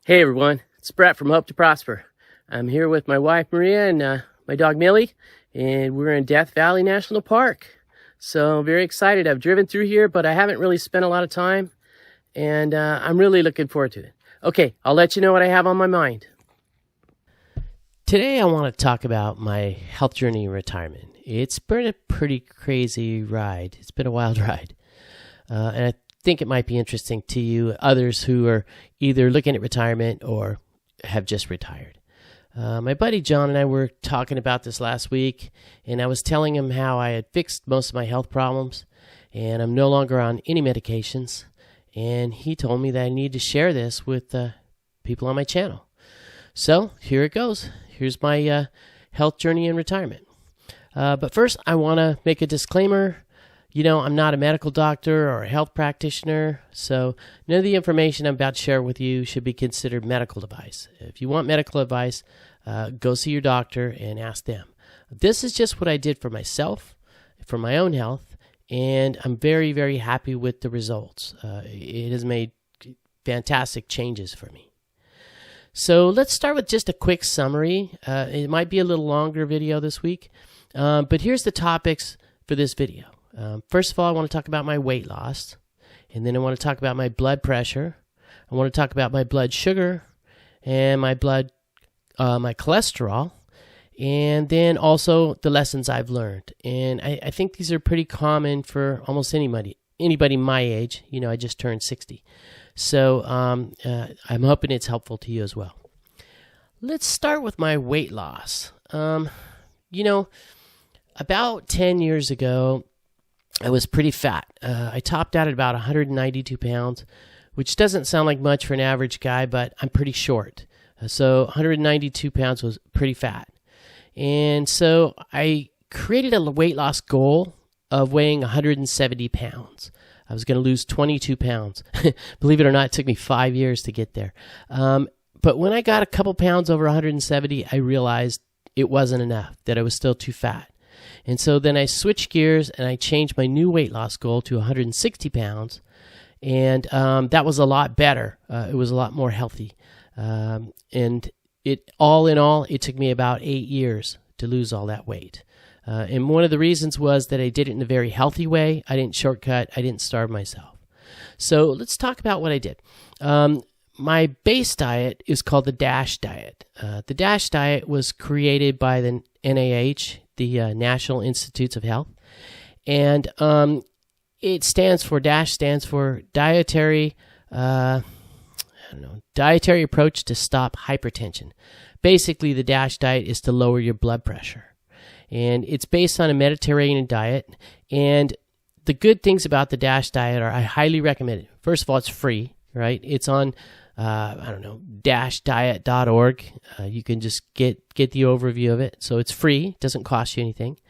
Hey everyone, it's Brett from Hope to Prosper. I'm here with my wife Maria and my dog Millie, and we're in Death Valley National Park. So I'm very excited. I've driven through here, but I haven't really spent a lot of time, and I'm really looking forward to it. Okay, I'll let you know what I have on my mind. Today I want to talk about my health journey in retirement. It's been a pretty crazy ride. It's been a wild ride. And I think it might be interesting to you, others who are either looking at retirement or have just retired. My buddy John and I were talking about this last week, and I was telling him how I had fixed most of my health problems, and I'm no longer on any medications. And he told me that I need to share this with people on my channel. So here it goes. Here's my health journey in retirement. But first, I want to make a disclaimer. You know, I'm not a medical doctor or a health practitioner, so none of the information I'm about to share with you should be considered medical advice. If you want medical advice, go see your doctor and ask them. This is just what I did for myself, for my own health, and I'm very, very happy with the results. It has made fantastic changes for me. So let's start with just a quick summary. It might be a little longer video this week, but here's the topics for this video. First of all, I want to talk about my weight loss, and then I want to talk about my blood pressure. I want to talk about my blood sugar and my cholesterol, and then also the lessons I've learned. And I think these are pretty common for almost anybody my age. You know, I just turned 60. So I'm hoping it's helpful to you as well. Let's start with my weight loss. You know, about 10 years ago, I was pretty fat. I topped out at about 192 pounds, which doesn't sound like much for an average guy, but I'm pretty short. So 192 pounds was pretty fat. And so I created a weight loss goal of weighing 170 pounds. I was going to lose 22 pounds. Believe it or not, it took me 5 years to get there. But when I got a couple pounds over 170, I realized it wasn't enough, that I was still too fat. And so then I switched gears and I changed my new weight loss goal to 160 pounds. And that was a lot better. It was a lot more healthy. And all in all, it took me about 8 years to lose all that weight. And one of the reasons was that I did it in a very healthy way. I didn't shortcut. I didn't starve myself. So let's talk about what I did. My base diet is called the DASH diet. The DASH diet was created by the NIH, the National Institutes of Health. And it stands for, DASH stands for Dietary Approach to Stop Hypertension. Basically, the DASH diet is to lower your blood pressure. And it's based on a Mediterranean diet. And the good things about the DASH diet are I highly recommend it. First of all, it's free, right? It's on, dashdiet.org. You can just get the overview of it. So it's free. It doesn't cost you anything.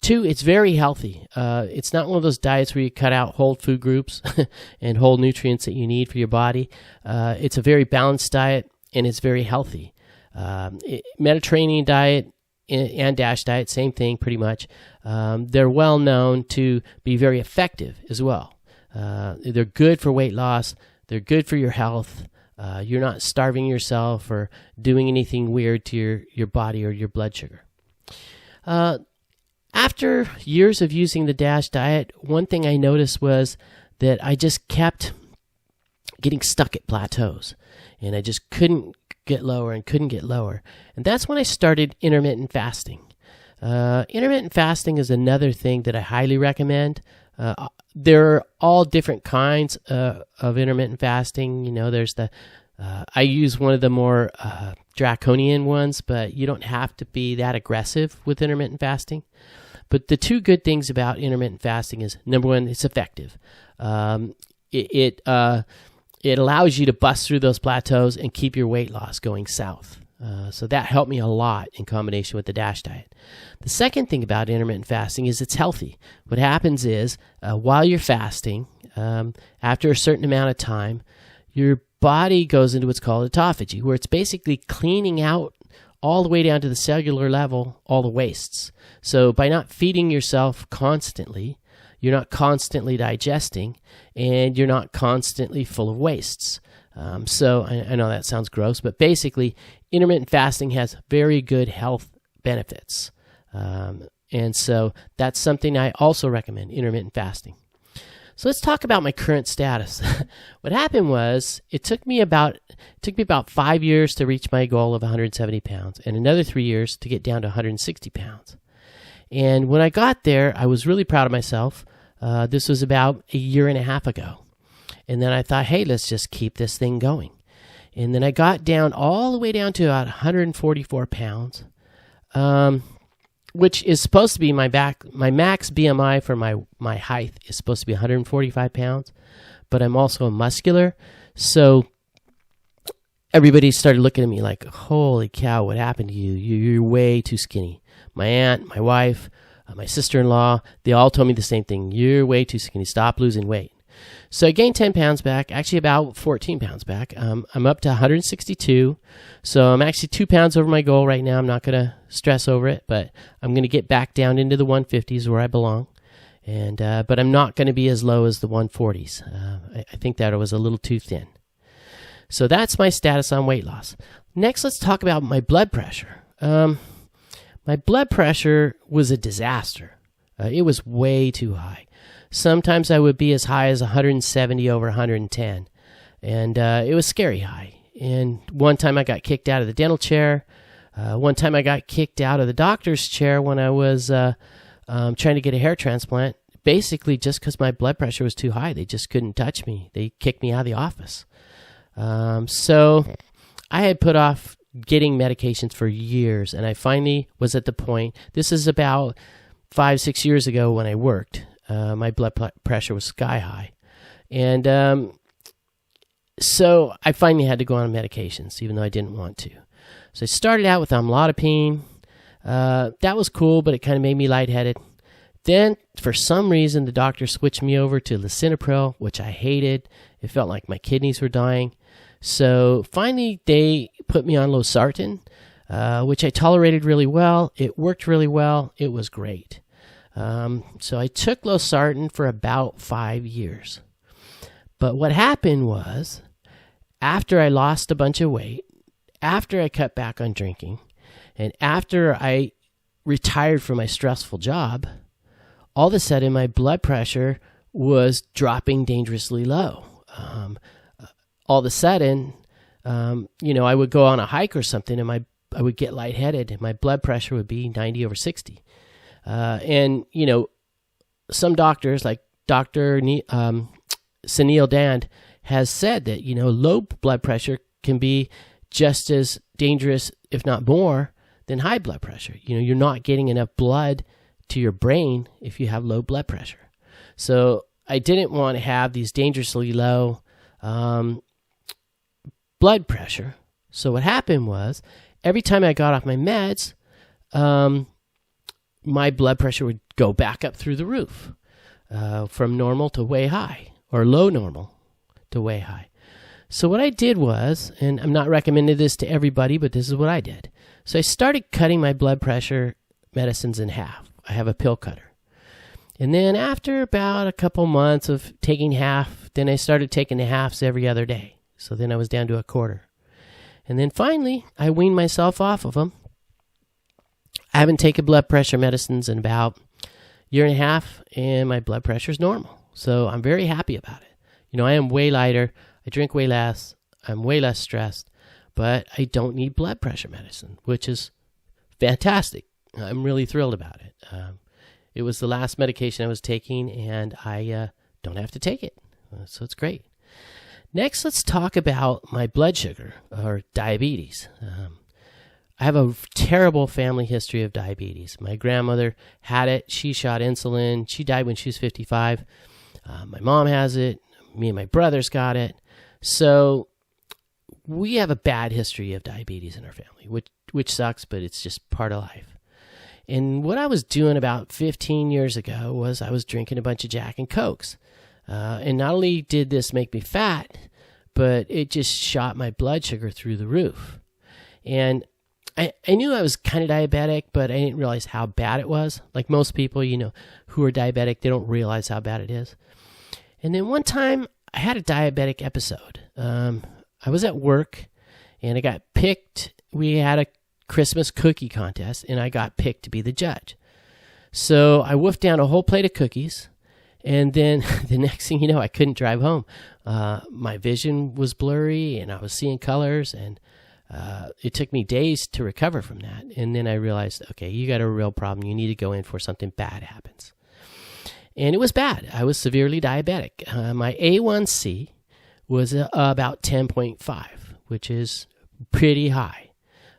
2, it's very healthy. It's not one of those diets where you cut out whole food groups and whole nutrients that you need for your body. It's a very balanced diet, and it's very healthy. Mediterranean diet and DASH diet, same thing pretty much. They're well known to be very effective as well. They're good for weight loss. They're good for your health. You're not starving yourself or doing anything weird to your body or your blood sugar. After years of using the DASH diet, one thing I noticed was that I just kept getting stuck at plateaus, and I just couldn't get lower and couldn't get lower. And that's when I started intermittent fasting. Intermittent fasting is another thing that I highly recommend. There are all different kinds of intermittent fasting. You know, there's I use one of the more draconian ones, but you don't have to be that aggressive with intermittent fasting. But the two good things about intermittent fasting is, number one, it's effective. It allows you to bust through those plateaus and keep your weight loss going south. So that helped me a lot in combination with the DASH diet. The second thing about intermittent fasting is it's healthy. What happens is while you're fasting, after a certain amount of time, your body goes into what's called autophagy, where it's basically cleaning out all the way down to the cellular level all the wastes. So by not feeding yourself constantly, you're not constantly digesting, and you're not constantly full of wastes. So I know that sounds gross, but basically intermittent fasting has very good health benefits. And so that's something I also recommend, intermittent fasting. So let's talk about my current status. What happened was it took me about 5 years to reach my goal of 170 pounds and another 3 years to get down to 160 pounds. And when I got there, I was really proud of myself. This was about a year and a half ago. And then I thought, hey, let's just keep this thing going. And then I got down all the way down to about 144 pounds, which is supposed to be my max BMI for my height is supposed to be 145 pounds, but I'm also muscular. So everybody started looking at me like, holy cow, what happened to you? You're way too skinny. My aunt, my wife, my sister-in-law, they all told me the same thing. You're way too skinny. Stop losing weight. So I gained 10 pounds back, actually about 14 pounds back. I'm up to 162. So I'm actually 2 pounds over my goal right now. I'm not going to stress over it, but I'm going to get back down into the 150s where I belong. And but I'm not going to be as low as the 140s. I think that it was a little too thin. So that's my status on weight loss. Next, let's talk about my blood pressure. My blood pressure was a disaster. It was way too high. Sometimes I would be as high as 170 over 110, and it was scary high. And one time I got kicked out of the dental chair. One time I got kicked out of the doctor's chair when I was trying to get a hair transplant, basically just because my blood pressure was too high. They just couldn't touch me. They kicked me out of the office. So I had put off getting medications for years, and I finally was at the point, this is about 5-6 years ago when I worked. My blood pressure was sky high. And so I finally had to go on medications, even though I didn't want to. So I started out with amlodipine. That was cool, but it kind of made me lightheaded. Then, for some reason, the doctor switched me over to lisinopril, which I hated. It felt like my kidneys were dying. So finally, they put me on losartan, which I tolerated really well. It worked really well. It was great. So I took losartan for about 5 years. But what happened was, after I lost a bunch of weight, after I cut back on drinking, and after I retired from my stressful job, all of a sudden my blood pressure was dropping dangerously low. All of a sudden, I would go on a hike or something, and I would get lightheaded, and my blood pressure would be 90 over 60. And some doctors, like Dr. Sunil Dand, has said that, low blood pressure can be just as dangerous, if not more, than high blood pressure. You're not getting enough blood to your brain if you have low blood pressure. So I didn't want to have these dangerously low blood pressure. So what happened was, every time I got off my meds, my blood pressure would go back up through the roof, from normal to way high, or low normal to way high. So what I did was, and I'm not recommending this to everybody, but this is what I did. So I started cutting my blood pressure medicines in half. I have a pill cutter. And then after about a couple months of taking half, then I started taking the halves every other day. So then I was down to a quarter. And then finally, I weaned myself off of them. I haven't taken blood pressure medicines in about a year and a half, and my blood pressure is normal. So I'm very happy about it. I am way lighter. I drink way less. I'm way less stressed, but I don't need blood pressure medicine, which is fantastic. I'm really thrilled about it. It was the last medication I was taking, and I don't have to take it. So it's great. Next, let's talk about my blood sugar, or diabetes. I have a terrible family history of diabetes. My grandmother had it. She shot insulin. She died when she was 55. My mom has it. Me and my brothers got it. So we have a bad history of diabetes in our family, which sucks, but it's just part of life. And what I was doing about 15 years ago was I was drinking a bunch of Jack and Cokes. And not only did this make me fat, but it just shot my blood sugar through the roof. And I knew I was kind of diabetic, but I didn't realize how bad it was. Like most people, who are diabetic, they don't realize how bad it is. And then one time, I had a diabetic episode. I was at work, and I got picked. We had a Christmas cookie contest, and I got picked to be the judge. So I wolfed down a whole plate of cookies, and then the next thing you know, I couldn't drive home. My vision was blurry, and I was seeing colors, and it took me days to recover from that. And then I realized, okay, you got a real problem. You need to go in before something bad happens. And it was bad. I was severely diabetic. My A1C was about 10.5, which is pretty high.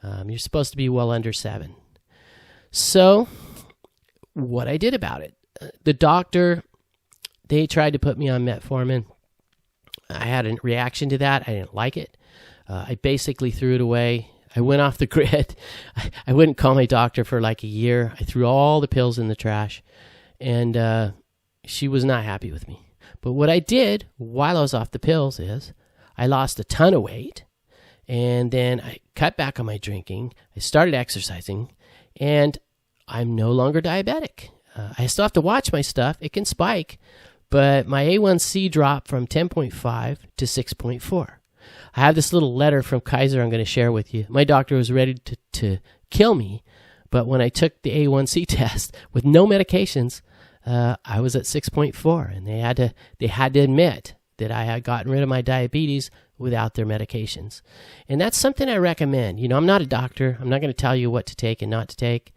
You're supposed to be well under 7. So what I did about it, the doctor, they tried to put me on metformin. I had a reaction to that. I didn't like it. I basically threw it away. I went off the grid. I wouldn't call my doctor for like a year. I threw all the pills in the trash, and she was not happy with me. But what I did while I was off the pills is I lost a ton of weight, and then I cut back on my drinking. I started exercising, and I'm no longer diabetic. I still have to watch my stuff. It can spike, but my A1C dropped from 10.5 to 6.4. I have this little letter from Kaiser I'm going to share with you. My doctor was ready to kill me, but when I took the A1C test with no medications, I was at 6.4, and they had to admit that I had gotten rid of my diabetes without their medications. And that's something I recommend. You know, I'm not a doctor. I'm not going to tell you what to take and not to take.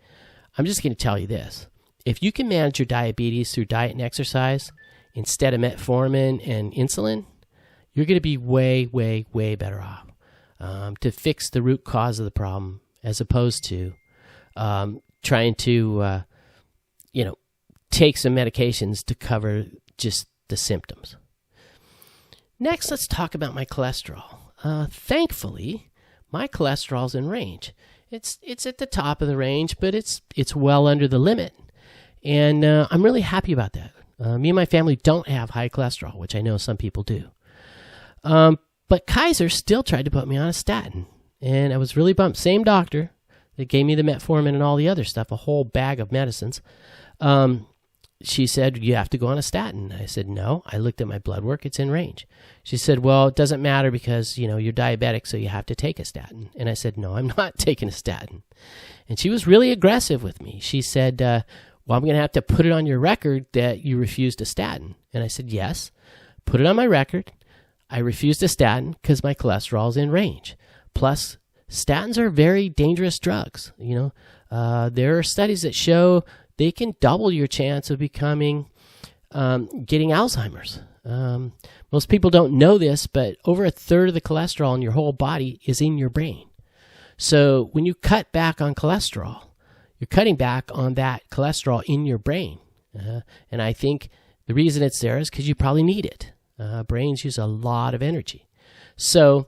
I'm just going to tell you this. If you can manage your diabetes through diet and exercise instead of metformin and insulin, you're going to be way, way, way better off to fix the root cause of the problem, as opposed to trying to, take some medications to cover just the symptoms. Next, let's talk about my cholesterol. Thankfully, my cholesterol's in range. It's at the top of the range, but it's well under the limit, and I'm really happy about that. Me and my family don't have high cholesterol, which I know some people do. But Kaiser still tried to put me on a statin, and I was really bummed. Same doctor that gave me the metformin and all the other stuff, a whole bag of medicines. She said, you have to go on a statin. I said, no. I looked at my blood work. It's in range. She said, well, it doesn't matter because, you're diabetic, so you have to take a statin. And I said, no, I'm not taking a statin. And she was really aggressive with me. She said, well, I'm going to have to put it on your record that you refused a statin. And I said, yes, put it on my record. I refused a statin because my cholesterol is in range. Plus, statins are very dangerous drugs. There are studies that show they can double your chance of getting Alzheimer's. Most people don't know this, but over a third of the cholesterol in your whole body is in your brain. So when you cut back on cholesterol, you're cutting back on that cholesterol in your brain. And I think the reason it's there is because you probably need it. Brains use a lot of energy. So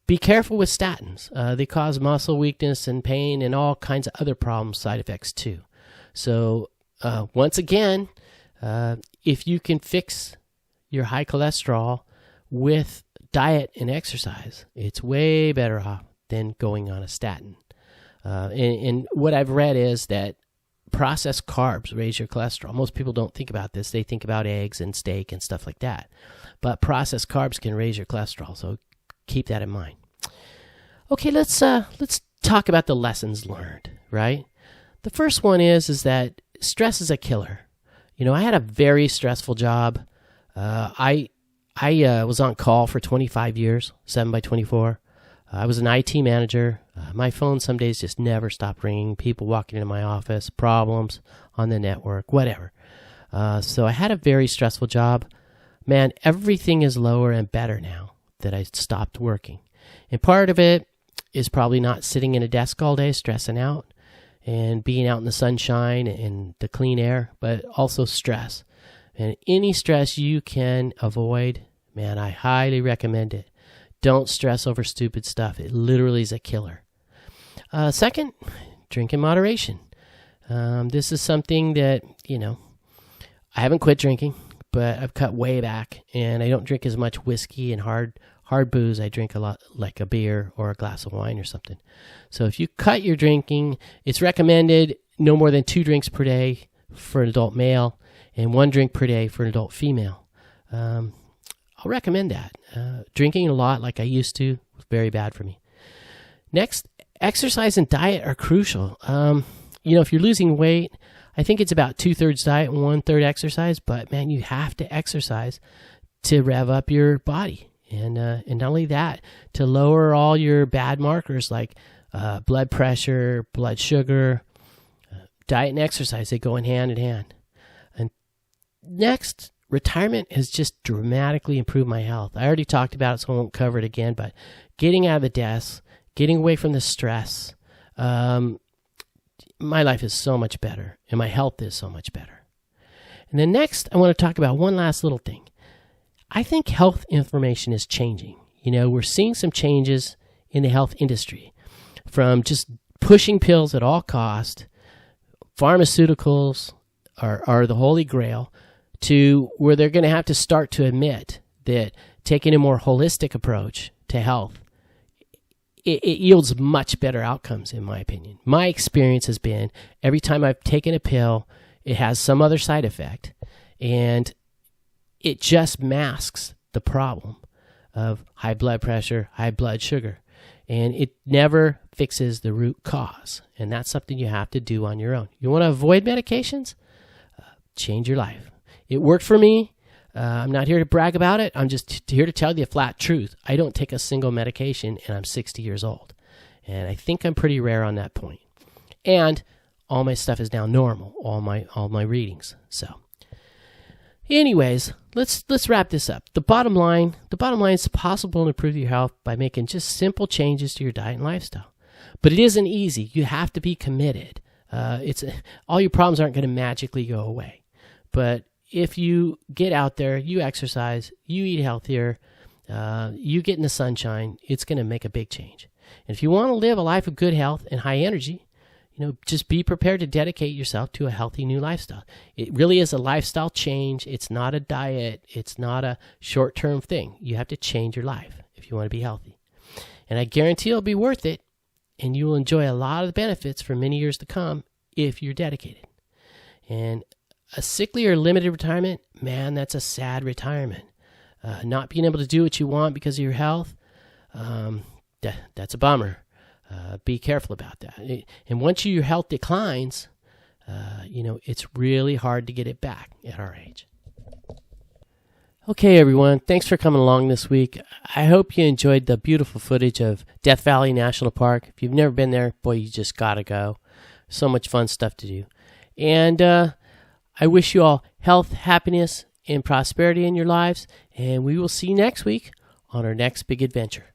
be careful with statins. They cause muscle weakness and pain and all kinds of other problems, side effects too. So once again, if you can fix your high cholesterol with diet and exercise, it's way better off than going on a statin. And what I've read is that processed carbs raise your cholesterol. Most people don't think about this. They think about eggs and steak and stuff like that. But processed carbs can raise your cholesterol, so keep that in mind. Okay, let's talk about the lessons learned, right? The first one is that stress is a killer. I had a very stressful job. I was on call for 25 years, 7x24. I was an IT manager. My phone some days just never stopped ringing. People walking into my office, problems on the network, whatever. So I had a very stressful job. Man, everything is lower and better now that I stopped working. And part of it is probably not sitting in a desk all day stressing out and being out in the sunshine and the clean air, but also stress. And any stress you can avoid, man, I highly recommend it. Don't stress over stupid stuff. It literally is a killer. Second, drink in moderation. This is something that, I haven't quit drinking, but I've cut way back, and I don't drink as much whiskey and hard booze. I drink a lot like a beer or a glass of wine or something. So if you cut your drinking, it's recommended no more than 2 drinks per day for an adult male and 1 drink per day for an adult female. I'll recommend that. Drinking a lot like I used to was very bad for me. Next, exercise and diet are crucial. If you're losing weight, I think it's about 2/3 diet and 1/3 exercise, but man, you have to exercise to rev up your body. And not only that, to lower all your bad markers like blood pressure, blood sugar, diet and exercise, they go in hand. And next, retirement has just dramatically improved my health. I already talked about it, so I won't cover it again, but getting out of the desk, getting away from the stress, my life is so much better, and my health is so much better. And then next, I want to talk about one last little thing. I think health information is changing. We're seeing some changes in the health industry, from just pushing pills at all cost, pharmaceuticals are the holy grail, to where they're going to have to start to admit that taking a more holistic approach to health, it yields much better outcomes, in my opinion. My experience has been every time I've taken a pill, it has some other side effect, and it just masks the problem of high blood pressure, high blood sugar, and it never fixes the root cause, and that's something you have to do on your own. You want to avoid medications? Change your life. It worked for me. I'm not here to brag about it. I'm just here to tell you the flat truth. I don't take a single medication, and I'm 60 years old, and I think I'm pretty rare on that point. And all my stuff is now normal, all my readings. So anyways, let's wrap this up. The bottom line is it's possible to improve your health by making just simple changes to your diet and lifestyle. But it isn't easy. You have to be committed. All your problems aren't going to magically go away. But if you get out there, you exercise, you eat healthier, you get in the sunshine, it's going to make a big change. And if you want to live a life of good health and high energy, just be prepared to dedicate yourself to a healthy new lifestyle. It really is a lifestyle change. It's not a diet. It's not a short-term thing. You have to change your life if you want to be healthy. And I guarantee it'll be worth it, and you will enjoy a lot of the benefits for many years to come if you're dedicated. And a sickly or limited retirement, man, that's a sad retirement. Not being able to do what you want because of your health, that's a bummer. Be careful about that. And once your health declines, it's really hard to get it back at our age. Okay, everyone. Thanks for coming along this week. I hope you enjoyed the beautiful footage of Death Valley National Park. If you've never been there, boy, you just got to go. So much fun stuff to do. And I wish you all health, happiness, and prosperity in your lives. And we will see you next week on our next big adventure.